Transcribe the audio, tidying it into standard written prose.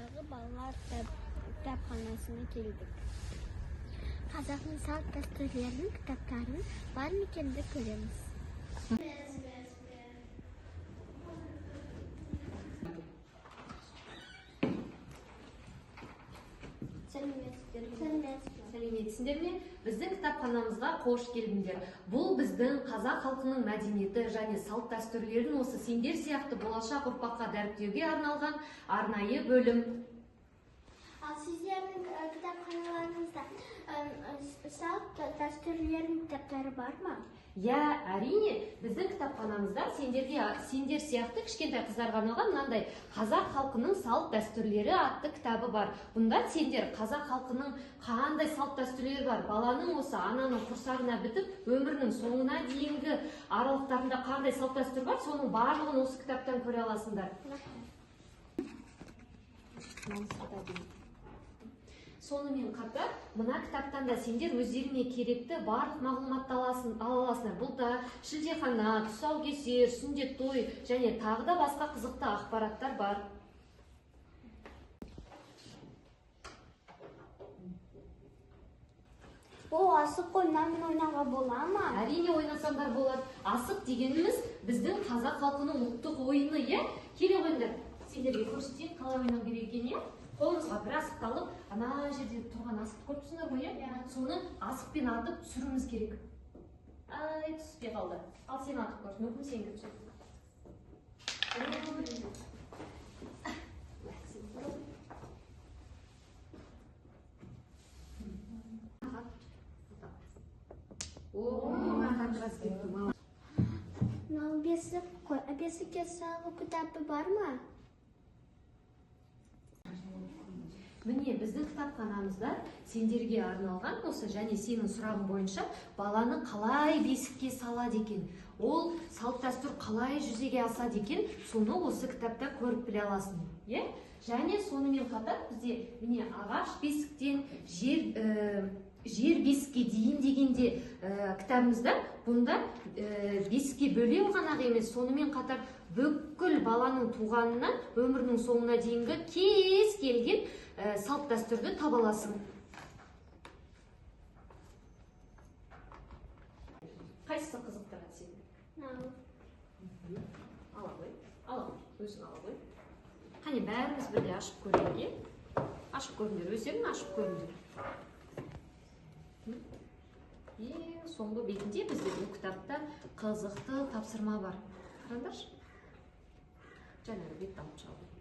атындағы балалар кітапханасына келдік. Қазақтың салт дәстүрлерінің кітаптарын бар екенді көреміз. Сәлеметсіздер ме? Біздің кітапханамызға қош келдіңдер. Бұл біздің қазақ халқының мәдениеті және салт дәстүрлерін осы сендер сияқты болашақ ұрпаққа дәріптеуге арналған арнайы бөлім. Ал сіздердің кітапханаларыңызда салт дәстүрлердің кітаптары бар ма? Я, әрине, біздің кітапханамызда сендер сияқты кішкентай қыздарға арналған мынандай қазақ халқының салт дәстүрлері атты кітабы бар. Бұнда сендер қазақ халқының қандай салт дәстүрлері бар, баланың осы ананың құрсағына бітіп өмірінің соңына дейінгі аралықтарында қандай салт дәстүр бар, соның барлығын осы кітаптан көре аласыңдар. Сонымен қатар, мына кітаптан да сендер өздеріне керекті барлық мағлұматты ала аласыңдар. Бұлда шілдехана, тұсаукесер, сүндет той және тағы да басқа қызықты ақпараттар бар. Бұл асық ойнаумен ойнауға бола ма? Әрине ойнасаңдар болады. Асық дегеніміз біздің қазақ халқының ұлттық ойыны, е? Келе қойыңдар. Сендерге көрсетейін, қалай ойнау керек екен, е? Қолымызға бір асықты алып, ана жерде тұрған асықты көріпсіңдер ғой, е? Соны асықпен атып түсіруіміз керек. Ай, түспей қалды. Ал сен атып көрсін, мүмкін сен көрсін. Бесікке салу кітабы бар ма? Міне, біздің кітапханамызда сендерге арналған осы және сенің сұрағың бойынша баланы қалай бесікке салады екен, ол салт дәстүр қалай жүзеге асады екен, соны осы кітапта көріп біле аласың. Және сонымен қатар бізде міне ағаш бесіктен жер бесікке дейін дегенде кітабымызда бұнда бесікке бөлеу ғана емес, сонымен қатар бүкіл баланың туғанынан өмірінің соңына дейінгі кез келген салт дәстүрді таба аласың. Қайсысы қызықтырады сені? Ала ғой, өзің ала ғой. Қане бәріміз бірге ашып көрейік. Ашып көріңдер, өздерің ашып көріңдер. Соңғы бетінде бізде бұл кітапта қызықты тапсырма бар. Қараңдаршы. Жаңағы бетті алып шығады.